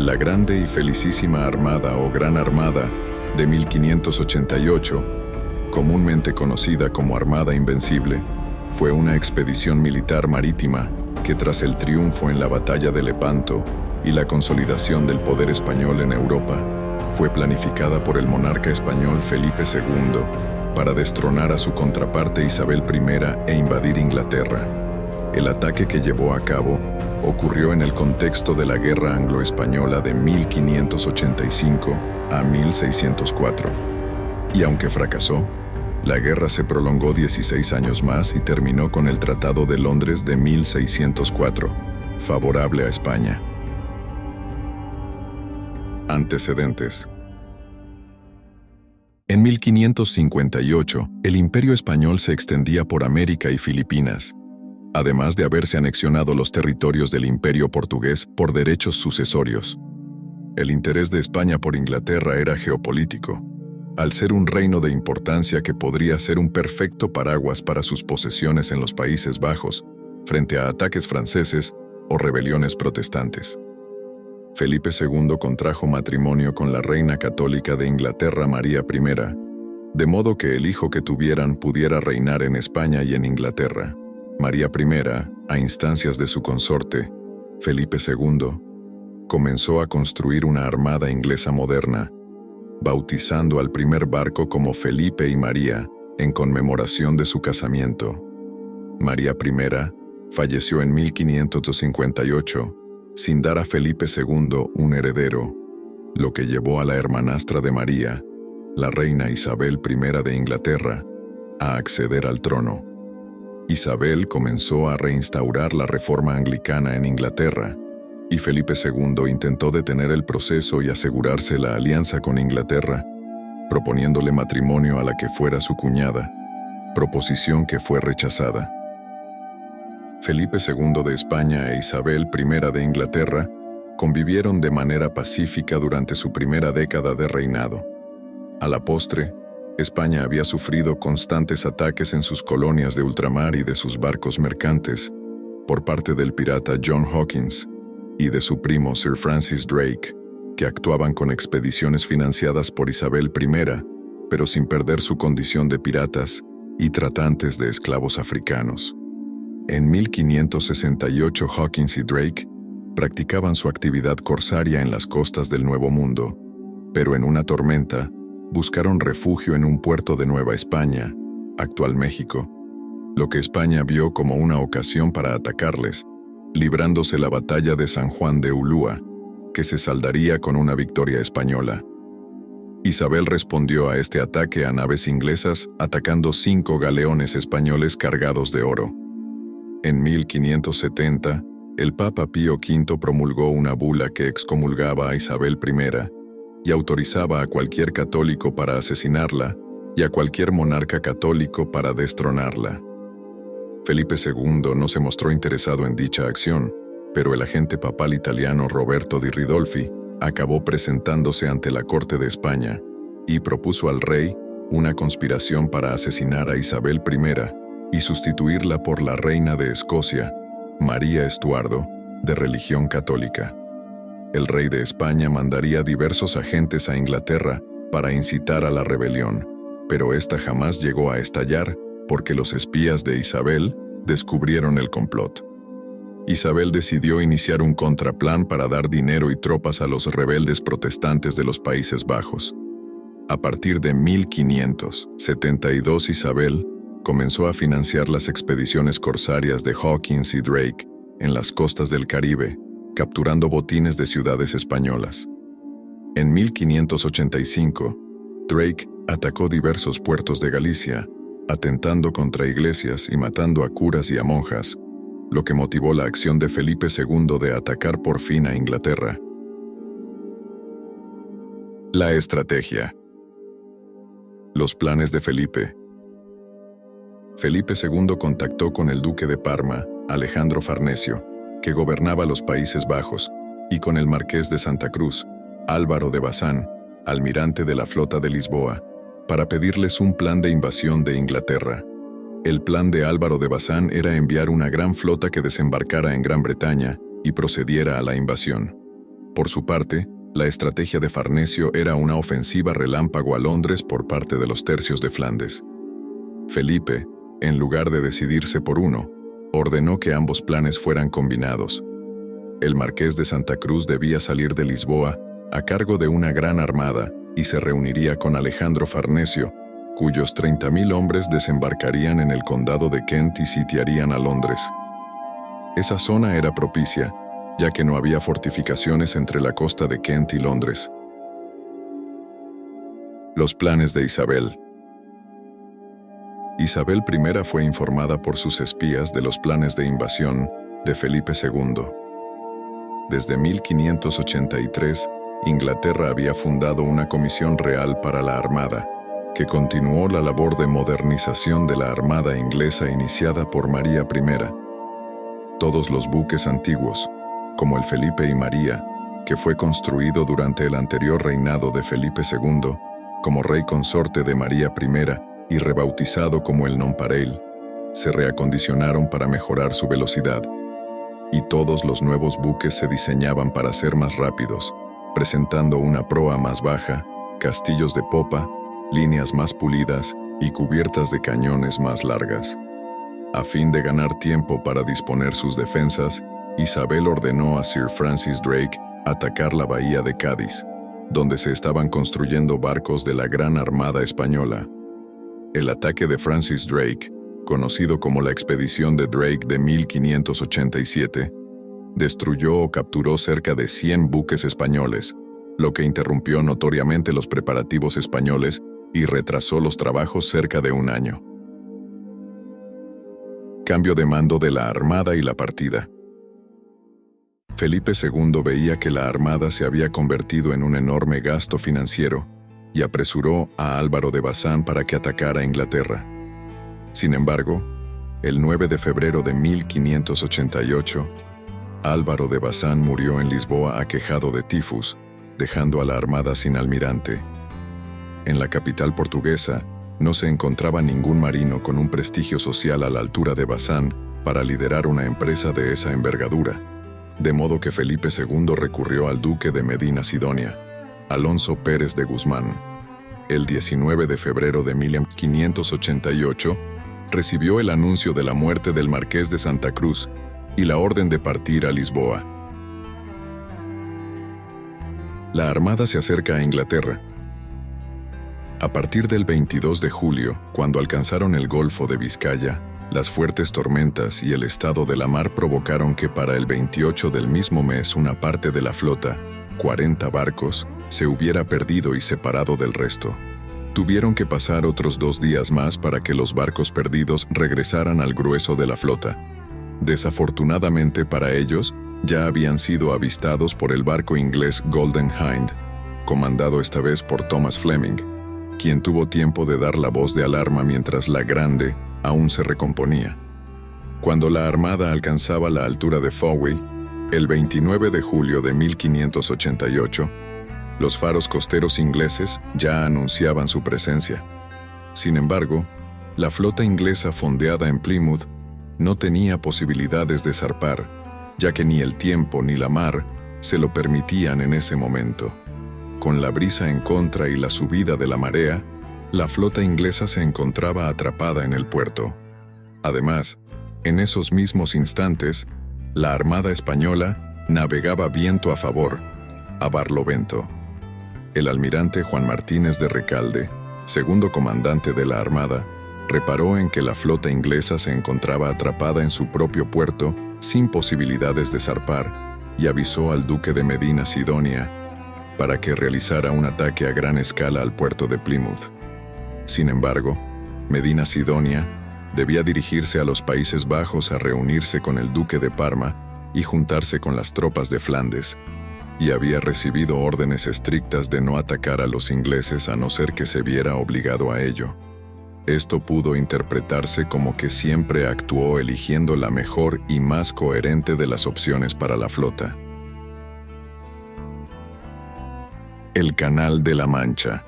La Grande y Felicísima Armada o Gran Armada de 1588, comúnmente conocida como Armada Invencible, fue una expedición militar marítima que tras el triunfo en la batalla de Lepanto y la consolidación del poder español en Europa, fue planificada por el monarca español Felipe II para destronar a su contraparte Isabel I e invadir Inglaterra. El ataque que llevó a cabo ocurrió en el contexto de la Guerra Anglo-Española de 1585 a 1604. Y aunque fracasó, la guerra se prolongó 16 años más y terminó con el Tratado de Londres de 1604, favorable a España. Antecedentes. En 1558, el Imperio Español se extendía por América y Filipinas, además de haberse anexionado los territorios del Imperio Portugués por derechos sucesorios. El interés de España por Inglaterra era geopolítico, al ser un reino de importancia que podría ser un perfecto paraguas para sus posesiones en los Países Bajos, frente a ataques franceses o rebeliones protestantes. Felipe II contrajo matrimonio con la reina católica de Inglaterra María I, de modo que el hijo que tuvieran pudiera reinar en España y en Inglaterra. María I, a instancias de su consorte, Felipe II, comenzó a construir una armada inglesa moderna, bautizando al primer barco como Felipe y María en conmemoración de su casamiento. María I falleció en 1558, sin dar a Felipe II un heredero, lo que llevó a la hermanastra de María, la reina Isabel I de Inglaterra, a acceder al trono. Isabel comenzó a reinstaurar la reforma anglicana en Inglaterra, y Felipe II intentó detener el proceso y asegurarse la alianza con Inglaterra, proponiéndole matrimonio a la que fuera su cuñada, proposición que fue rechazada. Felipe II de España e Isabel I de Inglaterra convivieron de manera pacífica durante su primera década de reinado. A la postre, España había sufrido constantes ataques en sus colonias de ultramar y de sus barcos mercantes por parte del pirata John Hawkins y de su primo Sir Francis Drake, que actuaban con expediciones financiadas por Isabel I, pero sin perder su condición de piratas y tratantes de esclavos africanos. En 1568 Hawkins y Drake practicaban su actividad corsaria en las costas del Nuevo Mundo, pero en una tormenta buscaron refugio en un puerto de Nueva España, actual México, lo que España vio como una ocasión para atacarles, librándose la batalla de San Juan de Ulúa, que se saldaría con una victoria española. Isabel respondió a este ataque a naves inglesas atacando 5 galeones españoles cargados de oro. En 1570, el Papa Pío V promulgó una bula que excomulgaba a Isabel I y autorizaba a cualquier católico para asesinarla y a cualquier monarca católico para destronarla. Felipe II no se mostró interesado en dicha acción, pero el agente papal italiano Roberto di Ridolfi acabó presentándose ante la corte de España y propuso al rey una conspiración para asesinar a Isabel I y sustituirla por la reina de Escocia, María Estuardo, de religión católica. El rey de España mandaría diversos agentes a Inglaterra para incitar a la rebelión, pero esta jamás llegó a estallar porque los espías de Isabel descubrieron el complot. Isabel decidió iniciar un contraplan para dar dinero y tropas a los rebeldes protestantes de los Países Bajos. A partir de 1572, Isabel comenzó a financiar las expediciones corsarias de Hawkins y Drake en las costas del Caribe, capturando botines de ciudades españolas. En 1585, Drake atacó diversos puertos de Galicia, atentando contra iglesias y matando a curas y a monjas, lo que motivó la acción de Felipe II de atacar por fin a Inglaterra. La estrategia. Los planes de Felipe. Felipe II contactó con el duque de Parma, Alejandro Farnesio, que gobernaba los Países Bajos, y con el marqués de Santa Cruz, Álvaro de Bazán, almirante de la flota de Lisboa, para pedirles un plan de invasión de Inglaterra. El plan de Álvaro de Bazán era enviar una gran flota que desembarcara en Gran Bretaña y procediera a la invasión. Por su parte, la estrategia de Farnesio era una ofensiva relámpago a Londres por parte de los tercios de Flandes. Felipe, en lugar de decidirse por uno, ordenó que ambos planes fueran combinados. El marqués de Santa Cruz debía salir de Lisboa a cargo de una gran armada y se reuniría con Alejandro Farnesio, cuyos 30.000 hombres desembarcarían en el condado de Kent y sitiarían a Londres. Esa zona era propicia, ya que no había fortificaciones entre la costa de Kent y Londres. Los planes de Isabel. Isabel I fue informada por sus espías de los planes de invasión de Felipe II. Desde 1583, Inglaterra había fundado una comisión real para la Armada, que continuó la labor de modernización de la Armada inglesa iniciada por María I. Todos los buques antiguos, como el Felipe y María, que fue construido durante el anterior reinado de Felipe II, como rey consorte de María I y rebautizado como el Nonpareil, se reacondicionaron para mejorar su velocidad. Y todos los nuevos buques se diseñaban para ser más rápidos, presentando una proa más baja, castillos de popa, líneas más pulidas y cubiertas de cañones más largas. A fin de ganar tiempo para disponer sus defensas, Isabel ordenó a Sir Francis Drake atacar la bahía de Cádiz, donde se estaban construyendo barcos de la Gran Armada Española. El ataque de Francis Drake, conocido como la expedición de Drake de 1587, destruyó o capturó cerca de 100 buques españoles, lo que interrumpió notoriamente los preparativos españoles y retrasó los trabajos cerca de un año. Cambio de mando de la Armada y la partida. Felipe II veía que la Armada se había convertido en un enorme gasto financiero y apresuró a Álvaro de Bazán para que atacara a Inglaterra. Sin embargo, el 9 de febrero de 1588, Álvaro de Bazán murió en Lisboa aquejado de tifus, dejando a la Armada sin almirante. En la capital portuguesa, no se encontraba ningún marino con un prestigio social a la altura de Bazán para liderar una empresa de esa envergadura, de modo que Felipe II recurrió al duque de Medina Sidonia, Alonso Pérez de Guzmán. El 19 de febrero de 1588, recibió el anuncio de la muerte del marqués de Santa Cruz y la orden de partir a Lisboa. La Armada se acerca a Inglaterra. A partir del 22 de julio, cuando alcanzaron el Golfo de Vizcaya, las fuertes tormentas y el estado de la mar provocaron que para el 28 del mismo mes una parte de la flota, 40 barcos, se hubiera perdido y separado del resto. Tuvieron que pasar otros 2 días más para que los barcos perdidos regresaran al grueso de la flota. Desafortunadamente para ellos, ya habían sido avistados por el barco inglés Golden Hind, comandado esta vez por Thomas Fleming, quien tuvo tiempo de dar la voz de alarma mientras la Grande aún se recomponía. Cuando la Armada alcanzaba la altura de Fowey, el 29 de julio de 1588, los faros costeros ingleses ya anunciaban su presencia. Sin embargo, la flota inglesa fondeada en Plymouth no tenía posibilidades de zarpar, ya que ni el tiempo ni la mar se lo permitían en ese momento. Con la brisa en contra y la subida de la marea, la flota inglesa se encontraba atrapada en el puerto. Además, en esos mismos instantes, la Armada española navegaba viento a favor, a barlovento. El almirante Juan Martínez de Recalde, segundo comandante de la Armada, reparó en que la flota inglesa se encontraba atrapada en su propio puerto sin posibilidades de zarpar y avisó al duque de Medina Sidonia para que realizara un ataque a gran escala al puerto de Plymouth. Sin embargo, Medina Sidonia debía dirigirse a los Países Bajos a reunirse con el duque de Parma y juntarse con las tropas de Flandes, y había recibido órdenes estrictas de no atacar a los ingleses a no ser que se viera obligado a ello. Esto pudo interpretarse como que siempre actuó eligiendo la mejor y más coherente de las opciones para la flota. El Canal de la Mancha.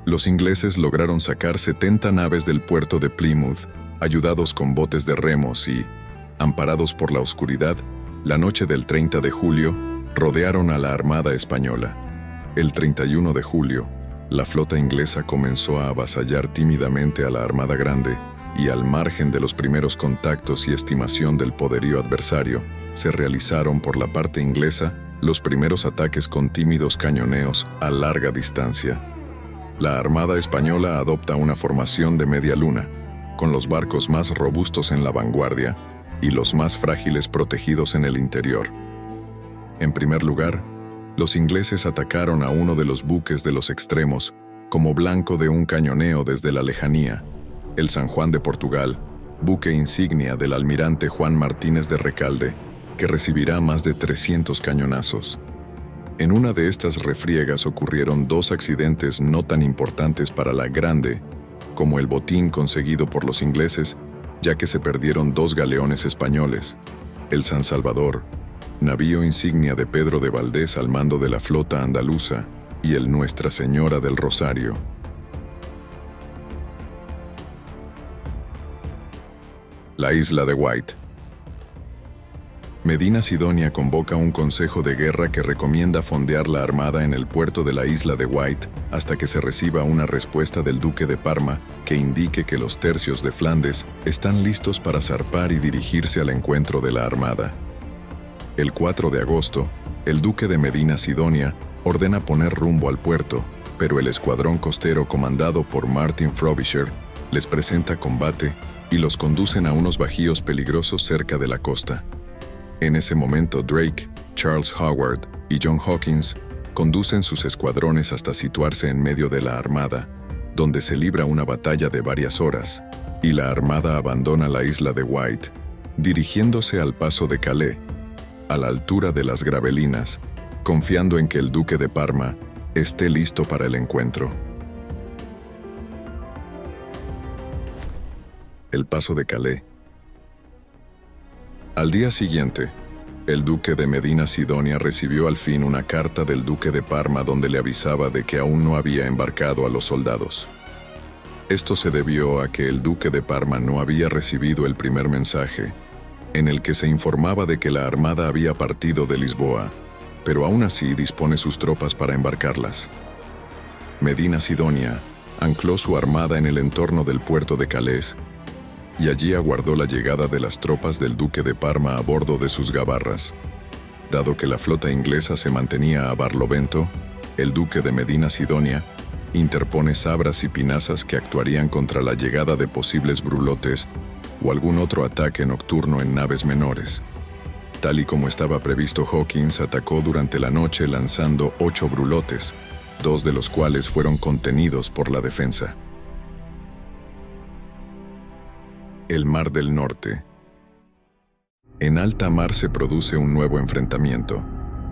Los ingleses lograron sacar 70 naves del puerto de Plymouth, ayudados con botes de remos y, amparados por la oscuridad, la noche del 30 de julio, rodearon a la Armada Española. El 31 de julio, la flota inglesa comenzó a avasallar tímidamente a la Armada Grande y, al margen de los primeros contactos y estimación del poderío adversario, se realizaron por la parte inglesa los primeros ataques con tímidos cañoneos a larga distancia. La Armada Española adopta una formación de media luna, con los barcos más robustos en la vanguardia y los más frágiles protegidos en el interior. En primer lugar, los ingleses atacaron a uno de los buques de los extremos como blanco de un cañoneo desde la lejanía, el San Juan de Portugal, buque insignia del almirante Juan Martínez de Recalde, que recibirá más de 300 cañonazos. En una de estas refriegas ocurrieron dos accidentes no tan importantes para la Grande como el botín conseguido por los ingleses, ya que se perdieron dos galeones españoles, el San Salvador, navío insignia de Pedro de Valdés al mando de la flota andaluza, y el Nuestra Señora del Rosario. La isla de White. Medina Sidonia convoca un consejo de guerra que recomienda fondear la armada en el puerto de la isla de White hasta que se reciba una respuesta del duque de Parma que indique que los tercios de Flandes están listos para zarpar y dirigirse al encuentro de la armada. El 4 de agosto, el duque de Medina Sidonia ordena poner rumbo al puerto, pero el escuadrón costero comandado por Martin Frobisher les presenta combate y los conducen a unos bajíos peligrosos cerca de la costa. En ese momento Drake, Charles Howard y John Hawkins conducen sus escuadrones hasta situarse en medio de la armada, donde se libra una batalla de varias horas, y la armada abandona la isla de White, dirigiéndose al paso de Calais, a la altura de las Gravelinas, confiando en que el duque de Parma esté listo para el encuentro. El paso de Calais. Al día siguiente, el duque de Medina Sidonia recibió al fin una carta del duque de Parma donde le avisaba de que aún no había embarcado a los soldados. Esto se debió a que el duque de Parma no había recibido el primer mensaje, en el que se informaba de que la armada había partido de Lisboa, pero aún así dispone sus tropas para embarcarlas. Medina Sidonia ancló su armada en el entorno del puerto de Calais, y allí aguardó la llegada de las tropas del duque de Parma a bordo de sus gabarras. Dado que la flota inglesa se mantenía a Barlovento, el duque de Medina Sidonia interpone sabras y pinazas que actuarían contra la llegada de posibles brulotes o algún otro ataque nocturno en naves menores. Tal y como estaba previsto, Hawkins atacó durante la noche lanzando 8 brulotes, 2 de los cuales fueron contenidos por la defensa. El Mar del Norte. En alta mar se produce un nuevo enfrentamiento.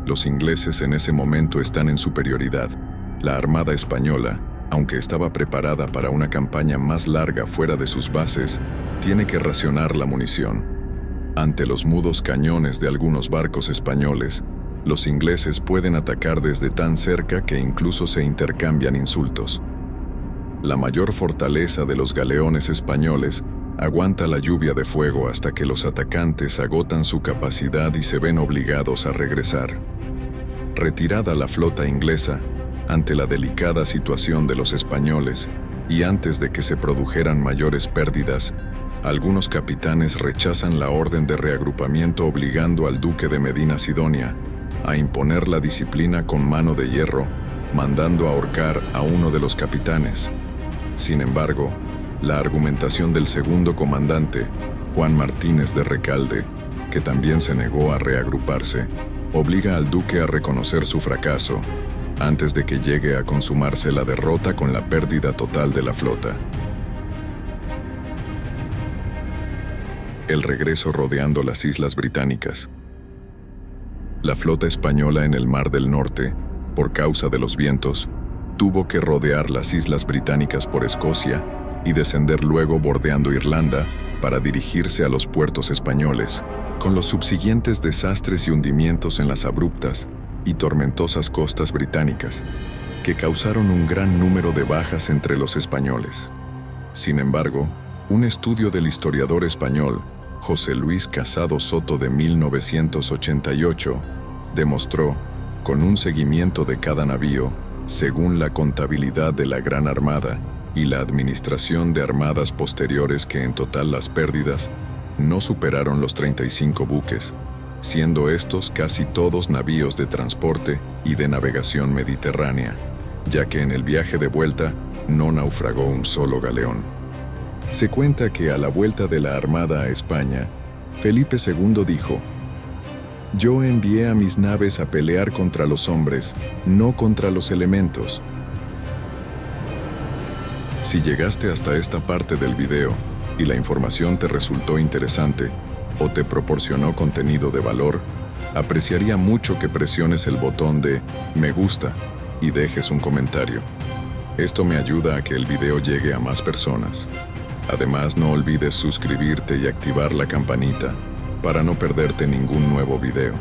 Los ingleses en ese momento están en superioridad. La Armada Española, aunque estaba preparada para una campaña más larga fuera de sus bases, tiene que racionar la munición. Ante los mudos cañones de algunos barcos españoles, los ingleses pueden atacar desde tan cerca que incluso se intercambian insultos. La mayor fortaleza de los galeones españoles aguanta la lluvia de fuego hasta que los atacantes agotan su capacidad y se ven obligados a regresar. Retirada la flota inglesa, ante la delicada situación de los españoles, y antes de que se produjeran mayores pérdidas, algunos capitanes rechazan la orden de reagrupamiento obligando al duque de Medina Sidonia a imponer la disciplina con mano de hierro, mandando ahorcar a uno de los capitanes. Sin embargo, la argumentación del segundo comandante, Juan Martínez de Recalde, que también se negó a reagruparse, obliga al duque a reconocer su fracaso, antes de que llegue a consumarse la derrota con la pérdida total de la flota. El regreso rodeando las Islas Británicas. La flota española en el Mar del Norte, por causa de los vientos, tuvo que rodear las Islas Británicas por Escocia y descender luego bordeando Irlanda para dirigirse a los puertos españoles, con los subsiguientes desastres y hundimientos en las abruptas y tormentosas costas británicas, que causaron un gran número de bajas entre los españoles. Sin embargo, un estudio del historiador español José Luis Casado Soto de 1988 demostró, con un seguimiento de cada navío, según la contabilidad de la Gran Armada y la administración de armadas posteriores, que en total las pérdidas no superaron los 35 buques, siendo estos casi todos navíos de transporte y de navegación mediterránea, ya que en el viaje de vuelta no naufragó un solo galeón. Se cuenta que a la vuelta de la Armada a España, Felipe II dijo: «Yo envié a mis naves a pelear contra los hombres, no contra los elementos». Si llegaste hasta esta parte del video y la información te resultó interesante o te proporcionó contenido de valor, apreciaría mucho que presiones el botón de me gusta y dejes un comentario. Esto me ayuda a que el video llegue a más personas. Además, no olvides suscribirte y activar la campanita para no perderte ningún nuevo video.